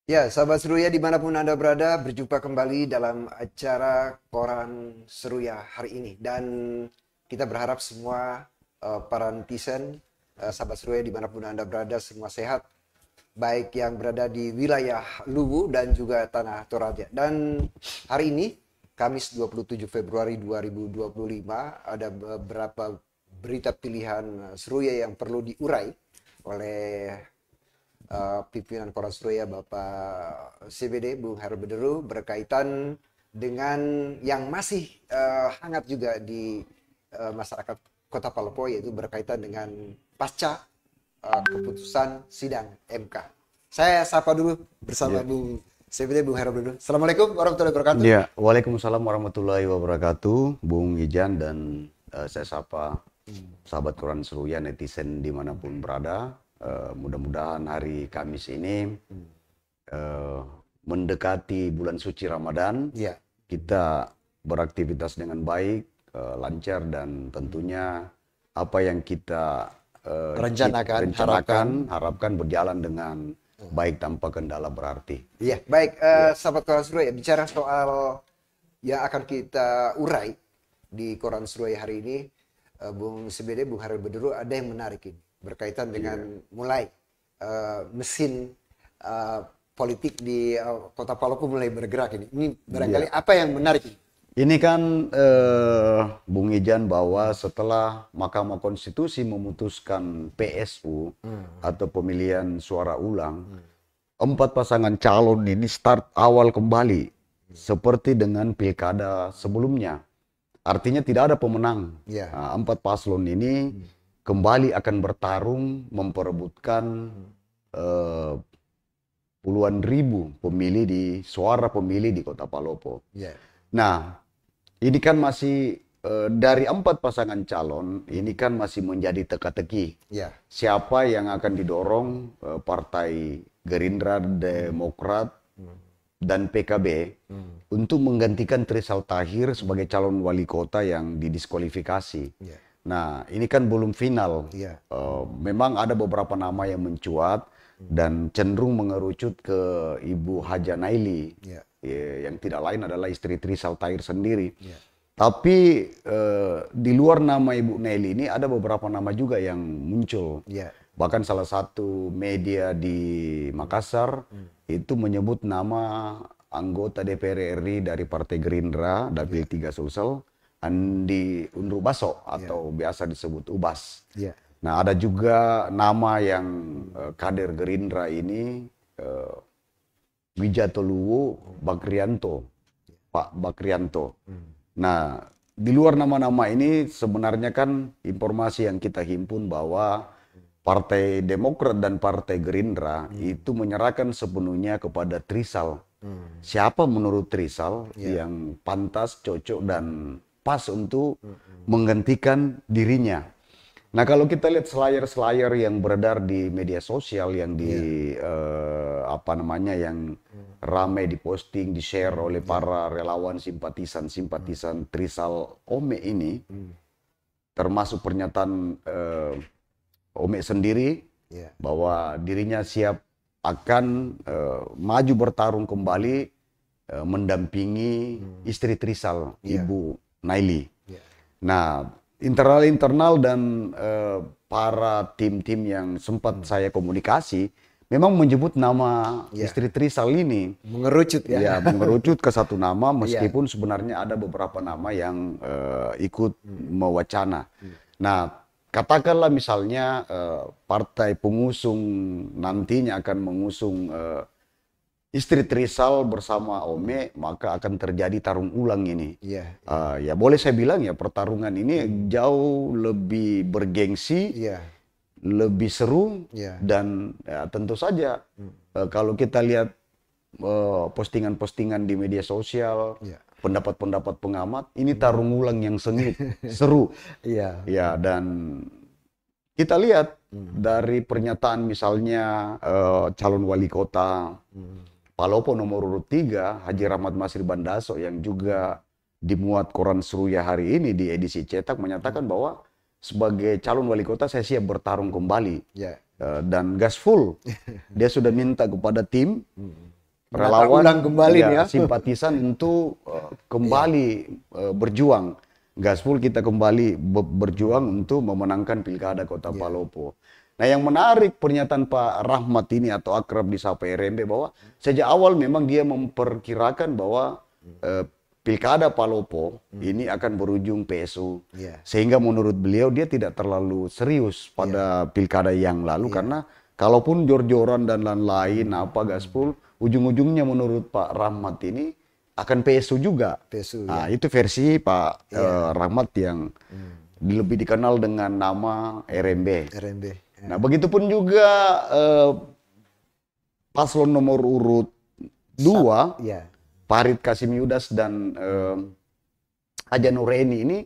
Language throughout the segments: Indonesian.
Ya, sahabat Seruya dimanapun Anda berada, berjumpa kembali dalam acara Koran Seruya hari ini. Dan kita berharap semua para netizen, sahabat Seruya dimanapun Anda berada, semua sehat. Baik yang berada di wilayah Luwu dan juga Tanah Toraja. Dan hari ini, Kamis 27 Februari 2025, ada beberapa berita pilihan Seruya yang perlu diurai oleh pimpinan Koran Surya Bapak CBD Bung Heru Bederu berkaitan dengan yang masih hangat juga di masyarakat Kota Palopo, yaitu berkaitan dengan pasca keputusan sidang MK. Saya sapa dulu bersama Ya. Bung CBD Bung Heru Bederu. Assalamualaikum warahmatullahi wabarakatuh. Ya, Waalaikumsalam warahmatullahi wabarakatuh, Bung Ijan dan saya sapa sahabat Quran Seruya netizen dimanapun berada. Mudah-mudahan hari Kamis ini eh, mendekati bulan suci Ramadan, Ya, kita beraktivitas dengan baik, lancar dan tentunya apa yang kita rencanakan, harapkan berjalan dengan baik tanpa kendala berarti. iya, baik, sahabat Koran Surya, bicara soal yang akan kita urai di Koran Surya hari ini, Bung CBD, Bung Haril Bederu, ada yang menarik ini berkaitan dengan mulai mesin eh, politik di Kota Palopo mulai bergerak ini. Ini barangkali apa yang menarik ini? Ini kan Bung Ijan bahwa setelah Mahkamah Konstitusi memutuskan PSU atau pemilihan suara ulang, empat pasangan calon ini start awal kembali seperti dengan pilkada sebelumnya. Artinya tidak ada pemenang. Ya. Nah, empat paslon ini kembali akan bertarung memperebutkan eh, puluhan ribu suara pemilih di Kota Palopo. Ya. Nah, ini kan masih dari empat pasangan calon, ini kan masih menjadi teka-teki. Ya. Siapa yang akan didorong Partai Gerindra, Demokrat, dan PKB untuk menggantikan Trisal Tahir sebagai calon wali kota yang didiskualifikasi. Ya. Nah, ini kan belum final. Ya. Memang ada beberapa nama yang mencuat dan cenderung mengerucut ke Ibu Haja Naili. Ya. Yang tidak lain adalah istri Trisal Tahir sendiri. Ya. Tapi di luar nama Ibu Naili ini ada beberapa nama juga yang muncul. Ya. Bahkan salah satu media di Makassar itu menyebut nama anggota DPR RI dari Partai Gerindra, Dapil 3 Sulsel, Andi Undru Baso atau biasa disebut Ubas. Ya. Nah, ada juga nama yang kader Gerindra ini Wijato Luwu Bakrianto, Pak Bakrianto. Nah, di luar nama-nama ini sebenarnya kan informasi yang kita himpun bahwa Partai Demokrat dan Partai Gerindra itu menyerahkan sepenuhnya kepada Trisal. Siapa menurut Trisal yang pantas, cocok, dan pas untuk menggantikan dirinya. Nah, kalau kita lihat slayer-slayer yang beredar di media sosial yang yang ramai diposting, di-share oleh para relawan simpatisan Trisal Ome ini, termasuk pernyataan Ome sendiri bahwa dirinya siap akan maju bertarung kembali mendampingi istri Trisal, Ibu Naili. Nah, internal dan para tim-tim yang sempat saya komunikasi memang menyebut nama istri Trisal ini. Mengerucut ya. Ya, mengerucut ke satu nama meskipun sebenarnya ada beberapa nama yang ikut mewacana. Nah, katakanlah misalnya partai pengusung nantinya akan mengusung istri Trisal bersama Ome, maka akan terjadi tarung ulang ini. Ya boleh saya bilang ya pertarungan ini jauh lebih bergengsi, lebih seru, dan ya, tentu saja kalau kita lihat postingan-postingan di media sosial, pendapat-pendapat pengamat, ini tarung ulang yang sengit, seru. Ya, dan kita lihat dari pernyataan misalnya calon wali kota Palopo nomor urut 3, Haji Rahmat Masri Bandaso yang juga dimuat Koran Seruya hari ini di edisi cetak menyatakan bahwa sebagai calon wali kota saya siap bertarung kembali dan gas full. Dia sudah minta kepada tim relawan, ulang kembali ya, simpatisan untuk kembali berjuang. Gaspol kita kembali berjuang untuk memenangkan Pilkada Kota Palopo. Nah, yang menarik pernyataan Pak Rahmat ini atau akrab disapa RMB bahwa sejak awal memang dia memperkirakan bahwa Pilkada Palopo ini akan berujung PSU. Sehingga menurut beliau dia tidak terlalu serius pada Pilkada yang lalu karena kalaupun jor-joran dan lain-lain Gaspol, ujung-ujungnya menurut Pak Rahmat ini akan PSU juga. Nah, itu versi Pak Rahmat yang lebih dikenal dengan nama RMB. Nah, begitupun juga paslon nomor urut 2, Farid Kasim Yudas dan Aja Nureni ini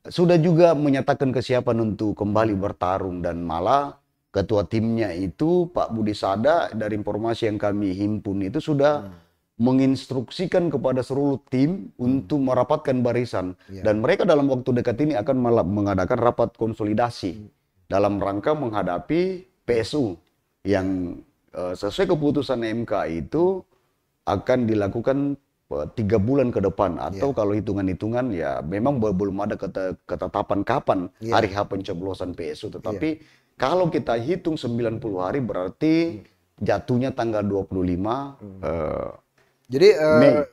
sudah juga menyatakan kesiapan untuk kembali bertarung, dan malah ketua timnya itu Pak Budi Sada, dari informasi yang kami himpun itu sudah menginstruksikan kepada seluruh tim untuk merapatkan barisan, dan mereka dalam waktu dekat ini akan mengadakan rapat konsolidasi dalam rangka menghadapi PSU yang sesuai keputusan MK itu akan dilakukan 3 bulan ke depan, atau kalau hitungan-hitungan ya memang belum ada ketetapan kapan hari H pencoblosan PSU, tetapi kalau kita hitung 90 hari berarti jatuhnya tanggal 25 Jadi 90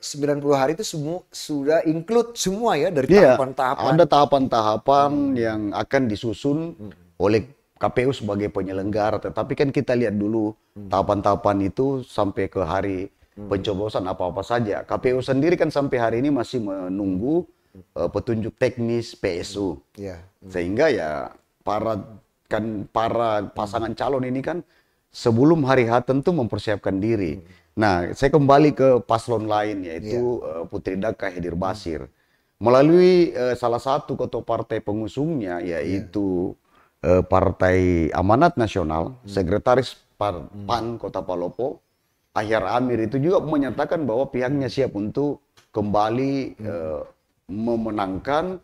hari itu semua sudah include semua ya, dari tahapan-tahapan. Ada tahapan-tahapan yang akan disusun oleh KPU sebagai penyelenggara. Tetapi kan kita lihat dulu tahapan-tahapan itu sampai ke hari pencoblosan apa-apa saja. KPU sendiri kan sampai hari ini masih menunggu petunjuk teknis PSU. Sehingga ya para pasangan calon ini kan sebelum hari H tentu mempersiapkan diri. Nah, saya kembali ke paslon lain, yaitu Putri Daka Hedir Basir. Melalui salah satu ketua partai pengusungnya, yaitu Partai Amanat Nasional, Sekretaris PAN Kota Palopo, Ahyar Amir, itu juga menyatakan bahwa pihaknya siap untuk kembali memenangkan,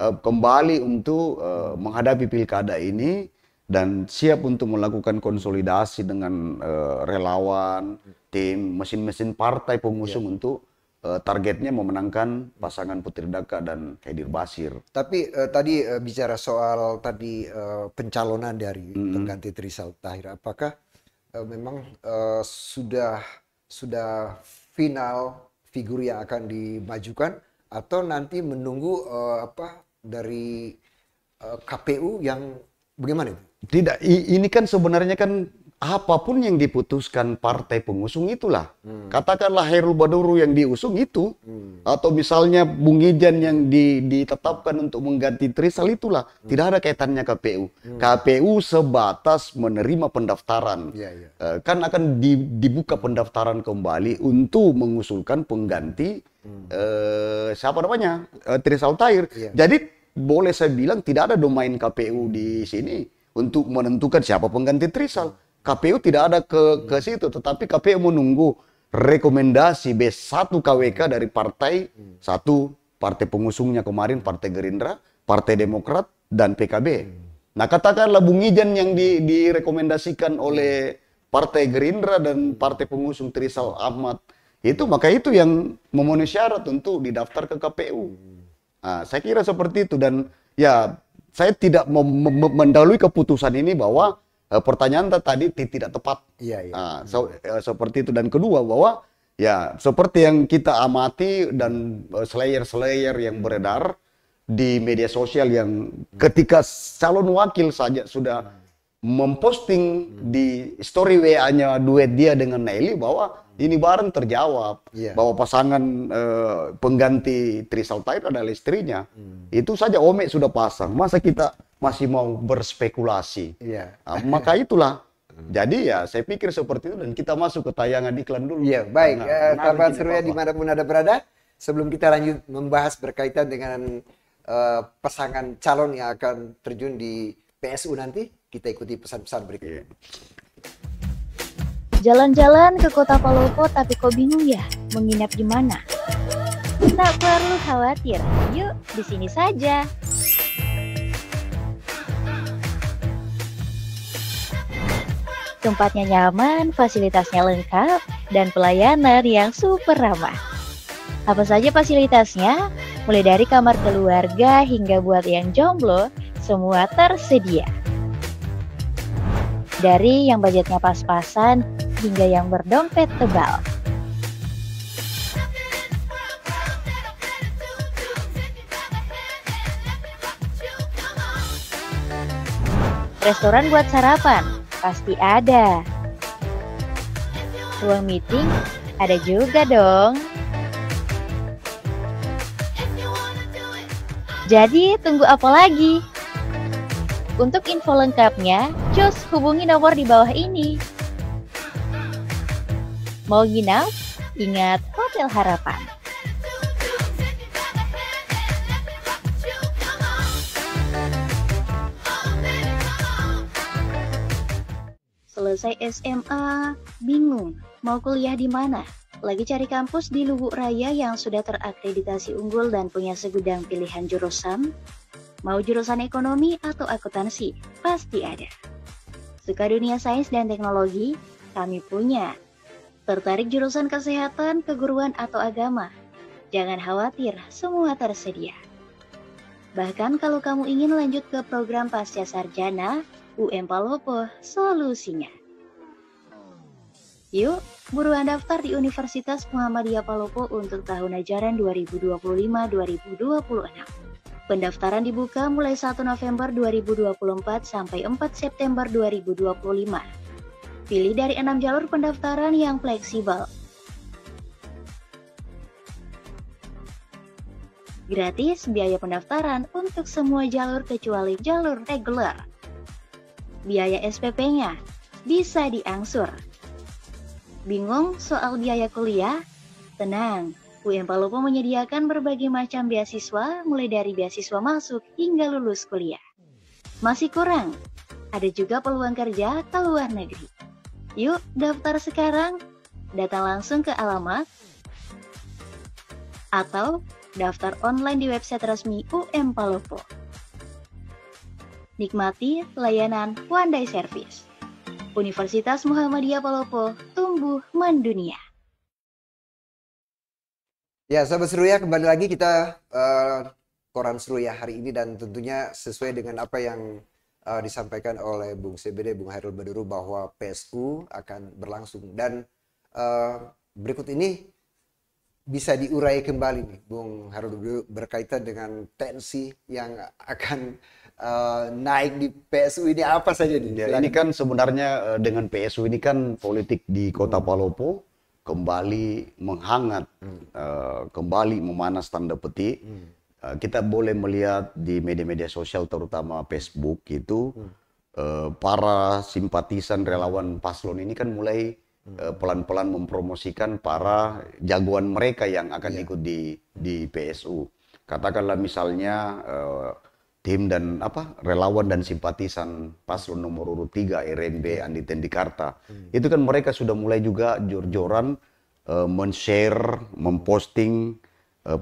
kembali untuk menghadapi pilkada ini, dan siap untuk melakukan konsolidasi dengan relawan, tim, mesin-mesin partai pengusung untuk targetnya memenangkan pasangan Putri Daka dan Hedir Basir. Tapi tadi bicara soal tadi pencalonan dari pengganti Trisal Tahir, apakah memang sudah final figur yang akan dimajukan, atau nanti menunggu dari KPU yang bagaimana itu? Tidak, ini kan sebenarnya kan apapun yang diputuskan partai pengusung itulah. Katakanlah Hairul Baduru yang diusung itu, atau misalnya Bung Ijan yang ditetapkan untuk mengganti Trisal, itulah. Tidak ada kaitannya KPU. KPU sebatas menerima pendaftaran. Kan akan dibuka pendaftaran kembali untuk mengusulkan pengganti siapa namanya? Trisal Tahir. Jadi boleh saya bilang tidak ada domain KPU di sini untuk menentukan siapa pengganti Trisal. KPU tidak ada ke situ, tetapi KPU menunggu rekomendasi B1 KWK dari partai, satu partai pengusungnya kemarin, Partai Gerindra, Partai Demokrat, dan PKB. Nah, katakanlah Bung Ijan yang direkomendasikan oleh Partai Gerindra dan partai pengusung Trisal Ahmad, maka itu yang memenuhi syarat untuk didaftar ke KPU. Nah, saya kira seperti itu, dan ya saya tidak mendahului keputusan ini bahwa pertanyaan tadi tidak tepat. Seperti itu. Dan kedua, bahwa ya seperti yang kita amati dan slayer-slayer yang beredar di media sosial, yang ketika calon wakil saja sudah memposting di story WA-nya duet dia dengan Nelly bahwa ini bareng terjawab bahwa pasangan pengganti Trisal Tahir adalah istrinya. Itu saja Ome sudah pasang. Masa kita masih mau berspekulasi? Maka itulah. Jadi ya saya pikir seperti itu, dan kita masuk ke tayangan iklan dulu. Baik. Sahabat Seruya dimanapun Anda berada, sebelum kita lanjut membahas berkaitan dengan pasangan calon yang akan terjun di PSU nanti, kita ikuti pesan-pesan berikut. Jalan-jalan ke Kota Palopo tapi kok bingung ya menginap di mana? Tak perlu khawatir, yuk di sini saja. Tempatnya nyaman, fasilitasnya lengkap, dan pelayanan yang super ramah. Apa saja fasilitasnya? Mulai dari kamar keluarga hingga buat yang jomblo, semua tersedia. Dari yang budgetnya pas-pasan hingga yang berdompet tebal. Restoran buat sarapan, pasti ada. Ruang meeting, ada juga dong. Jadi, tunggu apa lagi? Untuk info lengkapnya, cus hubungi nomor di bawah ini. Mau nginap? Ingat Hotel Harapan. Selesai SMA, bingung mau kuliah di mana? Lagi cari kampus di Lubuk Raya yang sudah terakreditasi unggul dan punya segudang pilihan jurusan? Mau jurusan ekonomi atau akuntansi? Pasti ada. Suka dunia sains dan teknologi? Kami punya. Tertarik jurusan kesehatan, keguruan, atau agama? Jangan khawatir, semua tersedia. Bahkan kalau kamu ingin lanjut ke program pasca sarjana, UM Palopo solusinya. Yuk, buruan daftar di Universitas Muhammadiyah Palopo untuk tahun ajaran 2025-2026. Pendaftaran dibuka mulai 1 November 2024 sampai 4 September 2025. Pilih dari 6 jalur pendaftaran yang fleksibel. Gratis biaya pendaftaran untuk semua jalur kecuali jalur reguler. Biaya SPP-nya bisa diangsur. Bingung soal biaya kuliah? Tenang, UM Palopo menyediakan berbagai macam beasiswa mulai dari beasiswa masuk hingga lulus kuliah. Masih kurang? Ada juga peluang kerja ke luar negeri. Yuk daftar sekarang, datang langsung ke alamat atau daftar online di website resmi UM Palopo. Nikmati layanan One Day Service. Universitas Muhammadiyah Palopo tumbuh mendunia. Ya, sahabat Seruya, kembali lagi kita Koran Seruya hari ini, dan tentunya sesuai dengan apa yang disampaikan oleh Bung CBD, Bung Hairul Baduru, bahwa PSU akan berlangsung. Dan berikut ini bisa diurai kembali nih, Bung Hairul Baduru, berkaitan dengan tensi yang akan naik di PSU ini apa saja nih? Ya, ini kan sebenarnya dengan PSU ini kan politik di Kota Palopo kembali menghangat, kembali memanas tanda petik. Kita boleh melihat di media-media sosial terutama Facebook itu para simpatisan relawan paslon ini kan mulai pelan-pelan mempromosikan para jagoan mereka yang akan ikut di PSU. Katakanlah misalnya tim dan relawan dan simpatisan paslon nomor urut 3 RMB Andi Tendikarta. Itu kan mereka sudah mulai juga jor-joran men-share, memposting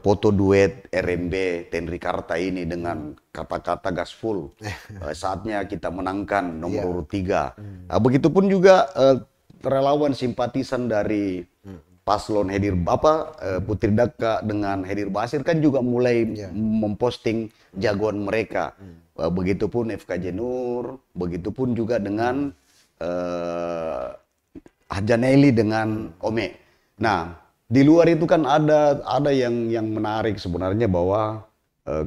foto duet RMB Tendikarta ini dengan kata-kata gaspol. Saatnya kita menangkan nomor urut 3. Begitupun juga relawan simpatisan dari paslon Putri Daka dengan Hedir Basir kan juga mulai memposting jagoan mereka. Begitupun FKJ Nur, begitupun juga dengan Hajaneli dengan Ome. Nah, di luar itu kan ada yang menarik sebenarnya, bahwa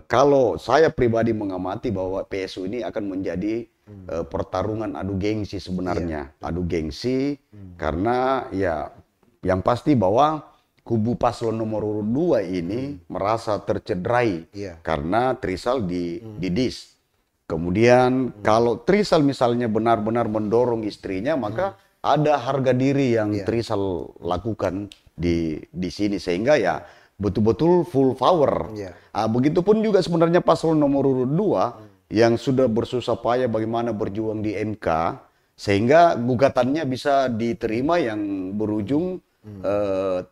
kalau saya pribadi mengamati bahwa PSU ini akan menjadi pertarungan adu gengsi sebenarnya. Adu gengsi karena ya yang pasti bahwa kubu paslon nomor urut 2 ini merasa tercederai karena Trisal didis. Kemudian kalau Trisal misalnya benar-benar mendorong istrinya, maka ada harga diri yang Trisal lakukan di sini, sehingga ya betul-betul full power. Begitupun juga sebenarnya paslon nomor urut 2 yang sudah bersusah payah bagaimana berjuang di MK sehingga gugatannya bisa diterima yang berujung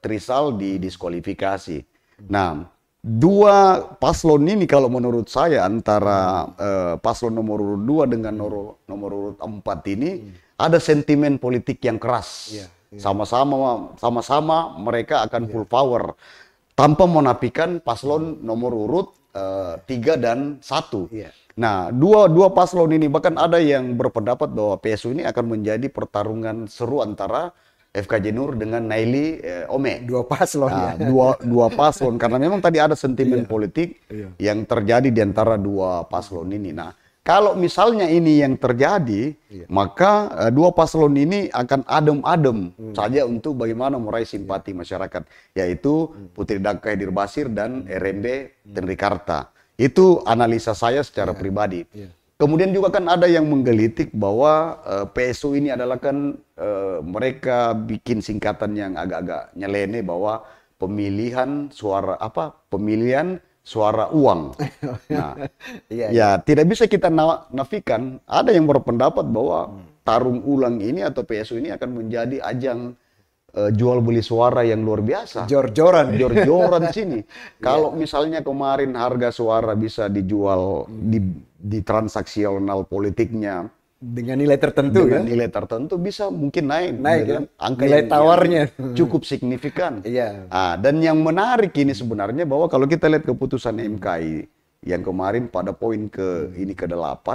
Trisal didiskualifikasi. Nah, dua paslon ini kalau menurut saya antara paslon nomor urut 2 dengan nomor urut 4 ini ada sentimen politik yang keras. Sama-sama mereka akan full power tanpa menafikan paslon nomor urut 3 dan 1. Nah, dua paslon ini bahkan ada yang berpendapat bahwa PSU ini akan menjadi pertarungan seru antara FKJ Nur dengan Naili Ome. Dua paslon Nah, ya. dua paslon karena memang tadi ada sentimen politik yang terjadi di antara dua paslon ini. Nah, kalau misalnya ini yang terjadi, maka dua paslon ini akan adem-adem saja untuk bagaimana meraih simpati masyarakat, yaitu Putri Daka Hadir Basir dan RMB Tenri Karta. Itu analisa saya secara pribadi. Kemudian juga kan ada yang menggelitik bahwa PSU ini adalah kan mereka bikin singkatan yang agak-agak nyeleneh bahwa pemilihan suara uang. Nah, ya tidak bisa kita nafikan. Ada yang berpendapat bahwa tarung ulang ini atau PSU ini akan menjadi ajang jual beli suara yang luar biasa. Jor-joran. Jor-joran sini. Kalau misalnya kemarin harga suara bisa dijual di transaksional politiknya Dengan nilai tertentu dengan kan? nilai tertentu bisa mungkin naik Kan? angka Nilai tawarnya cukup signifikan. Iya. Dan yang menarik ini sebenarnya bahwa kalau kita lihat keputusan MKI yang kemarin pada poin ke-8,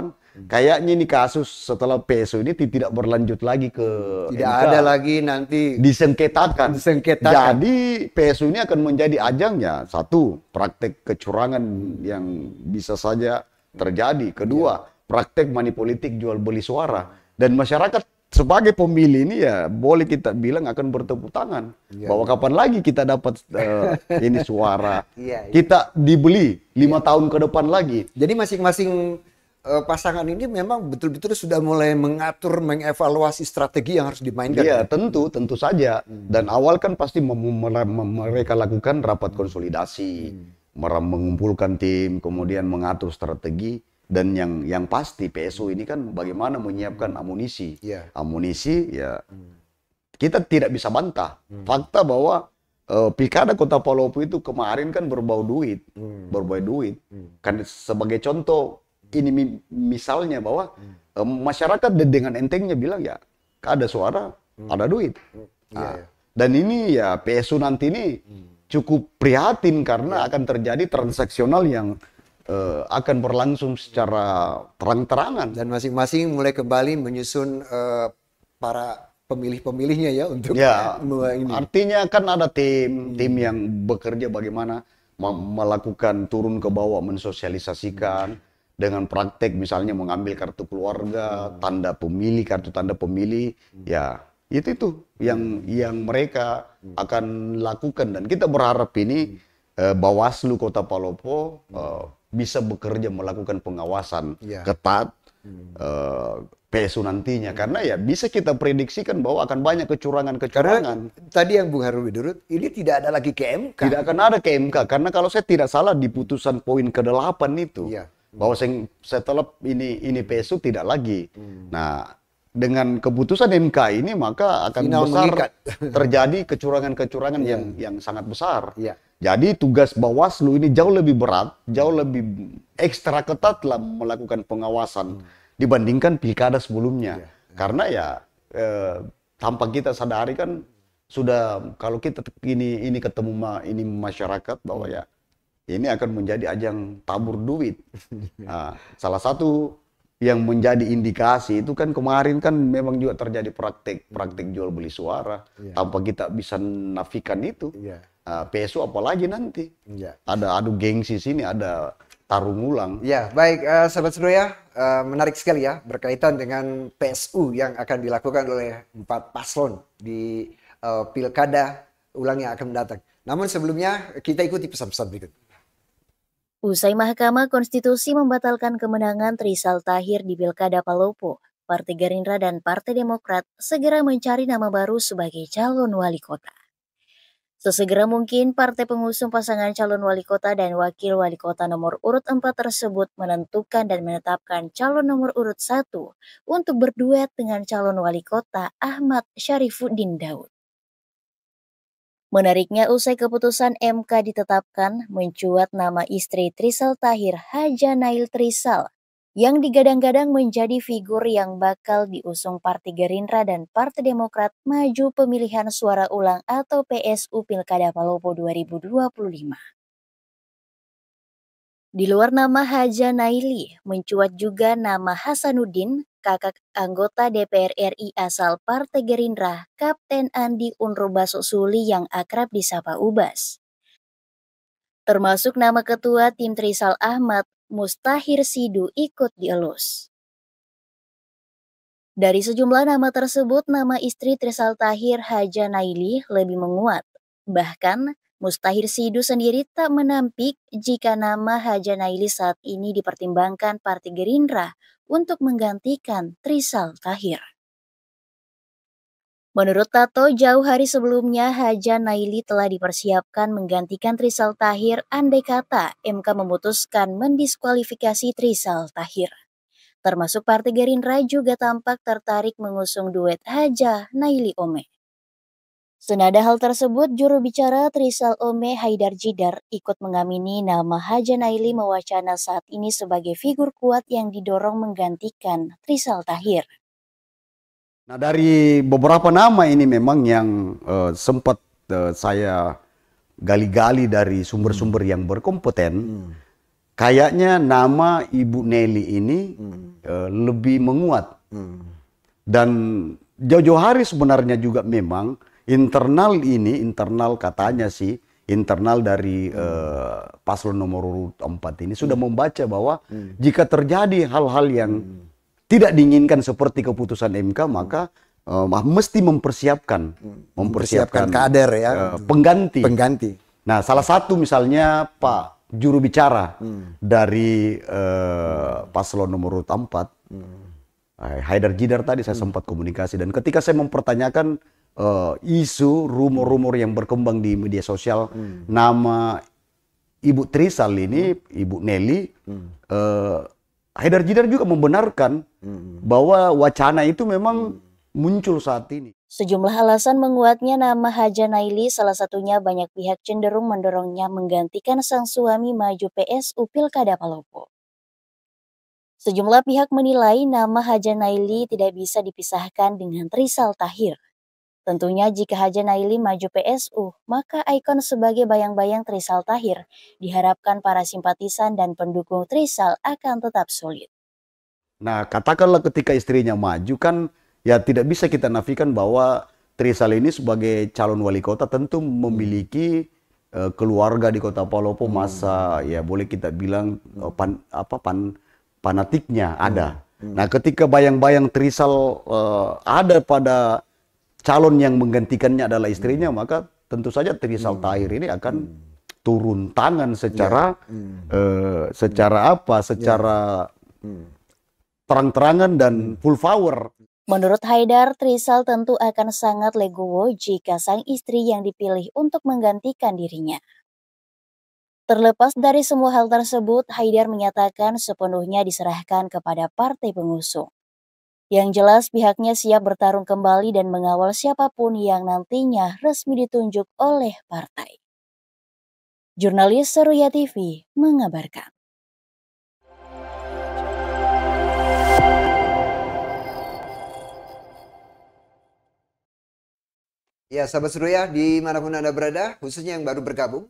kayaknya ini kasus setelah PSU ini tidak berlanjut lagi ke Tidak MK. ada lagi nanti Disengketakan. Disengketakan. Jadi PSU ini akan menjadi ajangnya satu, praktek kecurangan yang bisa saja terjadi. Kedua, praktek manipolitik jual beli suara. Dan masyarakat sebagai pemilih ini ya boleh kita bilang akan bertepuk tangan bahwa kapan lagi kita dapat ini suara. Kita dibeli 5 tahun ke depan lagi. Jadi masing-masing pasangan ini memang betul-betul sudah mulai mengatur, mengevaluasi strategi yang harus dimainkan. Iya, tentu saja. Dan awal kan pasti mereka lakukan rapat konsolidasi, mengumpulkan tim, kemudian mengatur strategi. Dan yang pasti PSU ini kan bagaimana menyiapkan amunisi. Amunisi ya kita tidak bisa bantah. Fakta bahwa Pilkada Kota Palopo itu kemarin kan berbau duit. Kan sebagai contoh ini misalnya bahwa masyarakat dengan entengnya bilang ya ada suara, ada duit. Dan ini ya PSU nanti ini cukup prihatin karena akan terjadi transaksional yang akan berlangsung secara terang-terangan. Dan masing-masing mulai kembali menyusun para pemilih-pemilihnya ya untuk ini. Artinya kan ada tim yang bekerja bagaimana melakukan turun ke bawah mensosialisasikan dengan praktek misalnya mengambil kartu keluarga, tanda pemilih, kartu tanda pemilih, ya itu yang mereka akan lakukan. Dan kita berharap ini Bawaslu Kota Palopo bisa bekerja melakukan pengawasan ketat PSU nantinya, karena ya bisa kita prediksikan bahwa akan banyak kecurangan. Tadi yang Bung Harun Widurut, ini tidak ada lagi ke MK. Tidak akan ada ke MK, karena kalau saya tidak salah di putusan poin ke-8 itu bahwa setelah ini PSU tidak lagi. Nah, dengan keputusan MK ini maka akan besar terjadi kecurangan-kecurangan yang sangat besar. Jadi tugas Bawaslu ini jauh lebih berat, jauh lebih ekstra ketat lah melakukan pengawasan dibandingkan pilkada sebelumnya. Karena ya tanpa kita sadari kan sudah kalau kita ini ketemu ini masyarakat bahwa ya ini akan menjadi ajang tabur duit. Nah, salah satu yang menjadi indikasi itu kan kemarin kan memang juga terjadi praktek jual beli suara tanpa kita bisa nafikan itu. PSU apalagi nanti ada adu gengsi sini, ada tarung ulang. Ya, baik sahabat Seruya, menarik sekali ya berkaitan dengan PSU yang akan dilakukan oleh 4 paslon di pilkada ulang yang akan mendatang. Namun sebelumnya kita ikuti pesan-pesan berikut. Usai Mahkamah Konstitusi membatalkan kemenangan Trisal Tahir di Pilkada Palopo, Partai Gerindra dan Partai Demokrat segera mencari nama baru sebagai calon wali kota. Sesegera mungkin, partai pengusung pasangan calon wali kota dan wakil wali kota nomor urut 4 tersebut menentukan dan menetapkan calon nomor urut 1 untuk berduet dengan calon wali kota Ahmad Syarifuddin Daud. Menariknya, usai keputusan MK ditetapkan, mencuat nama istri Trisal Tahir, Haja Nail Trisal, yang digadang-gadang menjadi figur yang bakal diusung Partai Gerindra dan Partai Demokrat maju pemilihan suara ulang atau PSU Pilkada Palopo 2025. Di luar nama Haja Naili, mencuat juga nama Hasanuddin, kakak anggota DPR RI asal Partai Gerindra, Kapten Andi Unrubaso Suli yang akrab disapa Ubas. Termasuk nama ketua tim Trisal Ahmad, Mustahir Sidu ikut dielus. Dari sejumlah nama tersebut, nama istri Trisal Tahir Haja Naili lebih menguat. Bahkan, Mustahir Sidu sendiri tak menampik jika nama Haja Naili saat ini dipertimbangkan Partai Gerindra untuk menggantikan Trisal Tahir. Menurut Tato, jauh hari sebelumnya Haja Naili telah dipersiapkan menggantikan Trisal Tahir andai kata MK memutuskan mendiskualifikasi Trisal Tahir. Termasuk Partai Gerindra juga tampak tertarik mengusung duet Haja Naili Ome. Senada hal tersebut, juru bicara Trisal Ome Haidar Jidar ikut mengamini nama Haja Naili mewacana saat ini sebagai figur kuat yang didorong menggantikan Trisal Tahir. Nah, dari beberapa nama ini memang yang sempat saya gali-gali dari sumber-sumber yang berkompeten, kayaknya nama Ibu Nelly ini lebih menguat. Dan jauh-jauh hari sebenarnya juga memang internal katanya sih, internal dari paslon nomor urut 4 ini sudah membaca bahwa jika terjadi hal-hal yang tidak diinginkan seperti keputusan MK, maka mesti mempersiapkan kader ya, pengganti. Nah, salah satu misalnya Pak juru bicara dari paslon nomor urut 4, Haidar Jidar tadi saya sempat komunikasi, dan ketika saya mempertanyakan isu rumor-rumor yang berkembang di media sosial, nama Ibu Trisal ini, Ibu Nelly, Haidar Jidar juga membenarkan bahwa wacana itu memang muncul saat ini. Sejumlah alasan menguatnya nama Haja Naili, salah satunya banyak pihak cenderung mendorongnya menggantikan sang suami maju PSU Pilkada Palopo. Sejumlah pihak menilai nama Haja Naili tidak bisa dipisahkan dengan Trisal Tahir. Tentunya jika Haja Naili maju PSU, maka ikon sebagai bayang-bayang Trisal Tahir diharapkan para simpatisan dan pendukung Trisal akan tetap solid. Nah, katakanlah ketika istrinya maju kan, ya tidak bisa kita nafikan bahwa Trisal ini sebagai calon wali kota tentu memiliki keluarga di Kota Palopo, masa ya boleh kita bilang fanatiknya ada. Nah, ketika bayang-bayang Trisal ada pada calon yang menggantikannya adalah istrinya, maka tentu saja Trisal Tahir ini akan turun tangan secara terang-terangan dan full power. Menurut Haidar, Trisal tentu akan sangat legowo jika sang istri yang dipilih untuk menggantikan dirinya. Terlepas dari semua hal tersebut, Haidar menyatakan sepenuhnya diserahkan kepada partai pengusung. Yang jelas pihaknya siap bertarung kembali dan mengawal siapapun yang nantinya resmi ditunjuk oleh partai. Jurnalis Seruya TV mengabarkan. Ya, sahabat Seruya, dimanapun Anda berada, khususnya yang baru bergabung,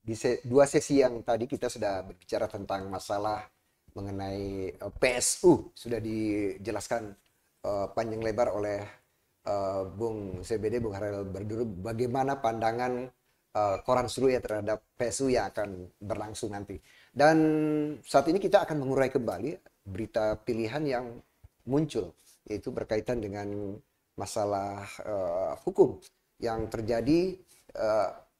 di dua sesi yang tadi kita sudah berbicara tentang masalah mengenai PSU, sudah dijelaskan panjang lebar oleh Bung CBD, Bung Harel Barduru, bagaimana pandangan Koran Seruya terhadap PSU yang akan berlangsung nanti. Dan saat ini kita akan mengurai kembali berita pilihan yang muncul, yaitu berkaitan dengan masalah hukum yang terjadi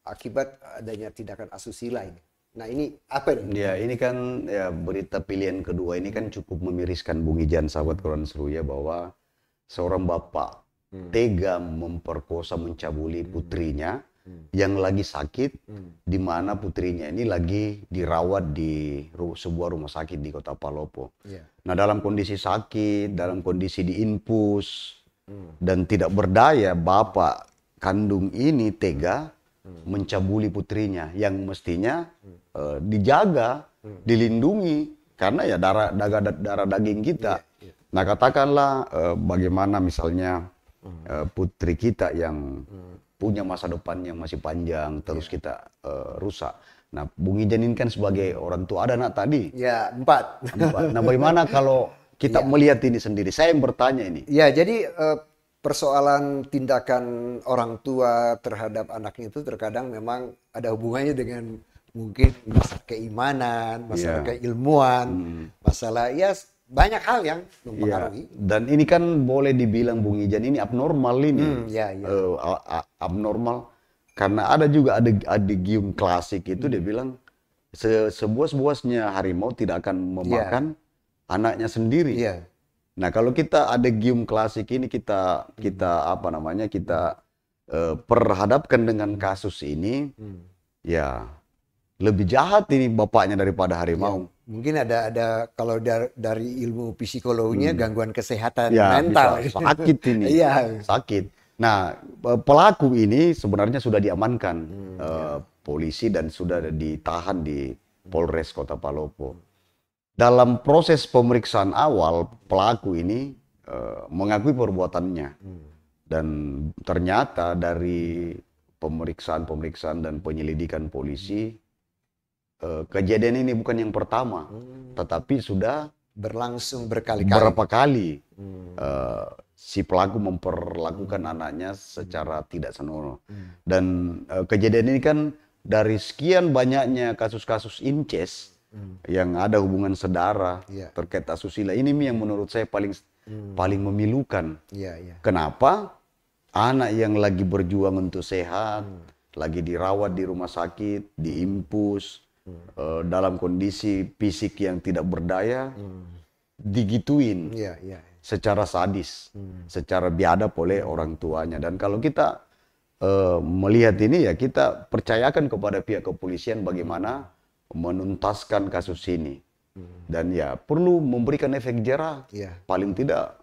akibat adanya tindakan asusila ini. Nah, ini apa ini? Ya, ini kan ya berita pilihan kedua ini kan cukup memiriskan, Bung Ijan, sahabat Koran Seruya, bahwa seorang bapak tega memperkosa, mencabuli putrinya yang lagi sakit, di mana putrinya ini lagi dirawat di sebuah rumah sakit di Kota Palopo. Nah, dalam kondisi sakit, dalam kondisi diinfus dan tidak berdaya, bapak kandung ini tega mencabuli putrinya yang mestinya dijaga, dilindungi, karena ya darah daging kita. Nah katakanlah bagaimana misalnya putri kita yang punya masa depan yang masih panjang terus kita rusak. Nah Bung Ijan ini kan sebagai orang tua, ada anak tadi. Ya, 4. Nah bagaimana kalau kita melihat ini sendiri? Saya yang bertanya ini. Ya, jadi persoalan tindakan orang tua terhadap anaknya itu terkadang memang ada hubungannya dengan mungkin masalah keimanan, masalah keilmuan, masalah ya banyak hal yang mempengaruhi. Dan ini kan boleh dibilang Bung Ijan ini abnormal ini. Abnormal karena ada juga adigium klasik itu dia bilang sebuas-buasnya harimau tidak akan memakan anaknya sendiri. Nah kalau kita adigium klasik ini kita apa namanya kita perhadapkan dengan kasus ini, ya lebih jahat ini bapaknya daripada harimau. Mungkin ada kalau dari ilmu psikologinya gangguan kesehatan mental. Bisa sakit ini. Sakit. Nah, pelaku ini sebenarnya sudah diamankan polisi dan sudah ditahan di Polres Kota Palopo. Dalam proses pemeriksaan awal, pelaku ini mengakui perbuatannya. Dan ternyata dari pemeriksaan dan penyelidikan polisi, kejadian ini bukan yang pertama, tetapi sudah berlangsung berkali-kali. Berapa kali si pelaku memperlakukan anaknya secara tidak senonoh. Dan kejadian ini kan dari sekian banyaknya kasus-kasus incest yang ada hubungan saudara terkait asusila, ini yang menurut saya paling memilukan. Kenapa anak yang lagi berjuang untuk sehat, lagi dirawat di rumah sakit, diimpus, dalam kondisi fisik yang tidak berdaya, digituin secara sadis, secara biadab oleh orang tuanya. Dan kalau kita melihat ini ya kita percayakan kepada pihak kepolisian bagaimana menuntaskan kasus ini. Dan ya perlu memberikan efek jera, paling tidak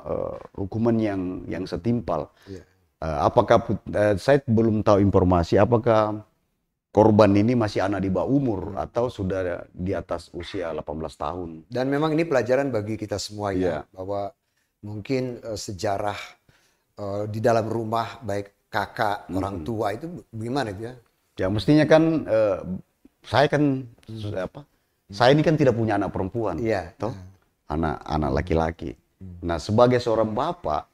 hukuman yang setimpal. Apakah saya belum tahu informasi apakah korban ini masih anak di bawah umur atau sudah di atas usia 18 tahun. Dan memang ini pelajaran bagi kita semua bahwa mungkin sejarah di dalam rumah baik kakak, orang tua itu bagaimana dia? Ya mestinya kan saya kan saya ini kan tidak punya anak perempuan, toh anak laki-laki. Nah sebagai seorang bapak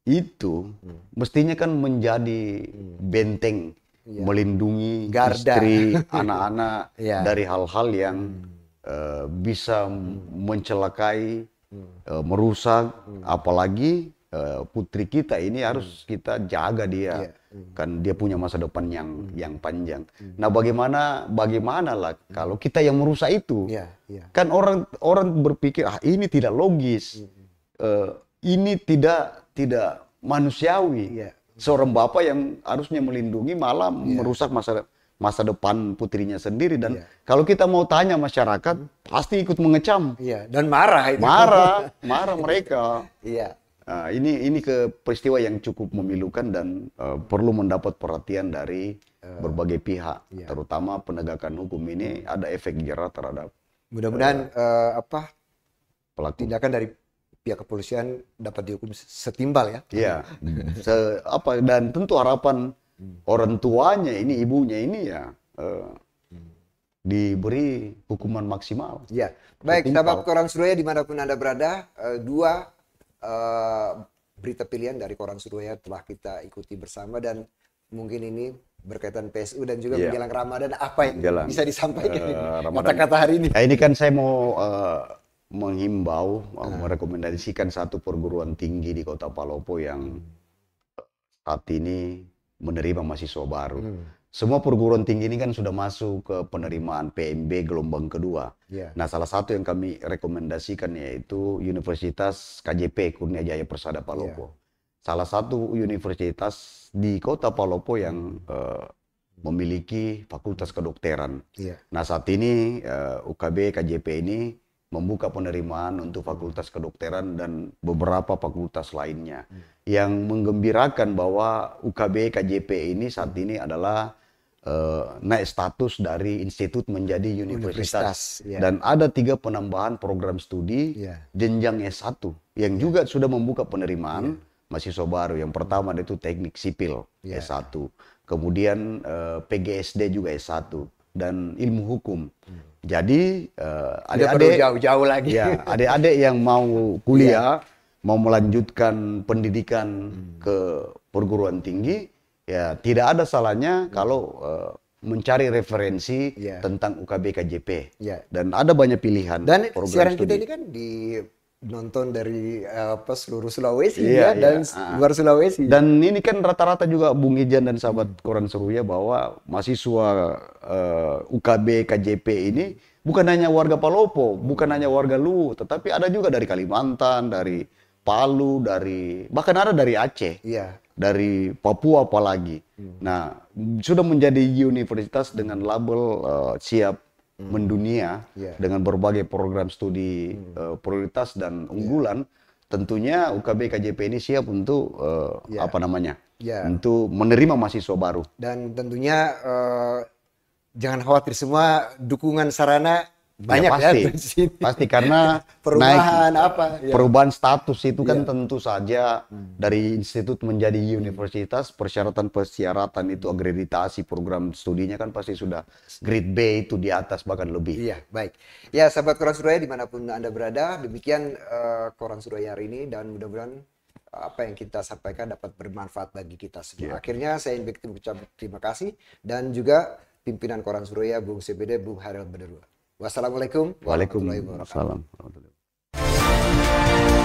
itu mestinya kan menjadi benteng melindungi istri, anak-anak dari hal-hal yang bisa mencelakai, merusak, apalagi putri kita ini harus kita jaga dia, kan dia punya masa depan yang panjang. Nah bagaimana lah kalau kita yang merusak itu, kan orang berpikir ini tidak logis, ini tidak manusiawi. Seorang bapak yang harusnya melindungi malah merusak masa depan putrinya sendiri. Dan kalau kita mau tanya masyarakat pasti ikut mengecam. Dan marah itu. Marah mereka. Ini peristiwa yang cukup memilukan dan perlu mendapat perhatian dari berbagai pihak, terutama penegakan hukum ini ada efek jera terhadap. Mudah-mudahan pelaku. Tindakan dari pihak kepolisian dapat dihukum setimbal ya. Dan tentu harapan orang tuanya ini, ibunya ini diberi hukuman maksimal. Baik, sahabat Koran Surabaya dimanapun Anda berada, dua berita pilihan dari Koran Surabaya telah kita ikuti bersama dan mungkin ini berkaitan PSU dan juga menjelang Ramadan, apa yang bisa disampaikan kata-kata hari ini? Ini kan saya mau menghimbau, merekomendasikan satu perguruan tinggi di Kota Palopo yang saat ini menerima mahasiswa baru. Semua perguruan tinggi ini kan sudah masuk ke penerimaan PMB gelombang kedua. Nah, salah satu yang kami rekomendasikan yaitu Universitas KJP Kurnia Jaya Persada Palopo. Salah satu universitas di Kota Palopo yang memiliki fakultas kedokteran. Nah, saat ini UKB KJP ini membuka penerimaan untuk fakultas kedokteran dan beberapa fakultas lainnya. Yang menggembirakan bahwa UKB KJP ini saat ini adalah naik status dari institut menjadi universitas. Ya. Dan ada 3 penambahan program studi jenjang S1 yang juga sudah membuka penerimaan mahasiswa baru. Yang pertama itu teknik sipil S1, kemudian PGSD juga S1 dan ilmu hukum. Jadi adik-adik jauh-jauh lagi. Ya, adik-adik yang mau kuliah, mau melanjutkan pendidikan ke perguruan tinggi, ya tidak ada salahnya kalau mencari referensi tentang UKB KJP. Dan ada banyak pilihan. Dan program siaran studi. kita ini kan nonton dari seluruh Sulawesi dan luar Sulawesi. Dan ini kan rata-rata juga Bung Ijan dan sahabat Koran Seruya bahwa mahasiswa UKB KJP ini bukan hanya warga Palopo, bukan hanya warga Luwu, tetapi ada juga dari Kalimantan, dari Palu, bahkan ada dari Aceh, dari Papua apalagi. Nah, sudah menjadi universitas dengan label siap mendunia dengan berbagai program studi prioritas dan unggulan. Tentunya UKB KJP ini siap untuk untuk menerima mahasiswa baru. Dan tentunya jangan khawatir, semua dukungan sarana banyak pasti karena perubahan perubahan status itu kan tentu saja dari institut menjadi universitas, persyaratan itu akreditasi program studinya kan pasti sudah grade B itu di atas bahkan lebih. Baik. Ya, sahabat Koran Suraya dimanapun Anda berada, demikian Koran Suraya hari ini, dan mudah-mudahan apa yang kita sampaikan dapat bermanfaat bagi kita semua. Akhirnya saya ingin mengucapkan terima kasih, dan juga pimpinan Koran Suraya Bung CBD Bung Hairil Badarua. Wassalamualaikum warahmatullahi wabarakatuh. Waalaikumsalam warahmatullahi wabarakatuh.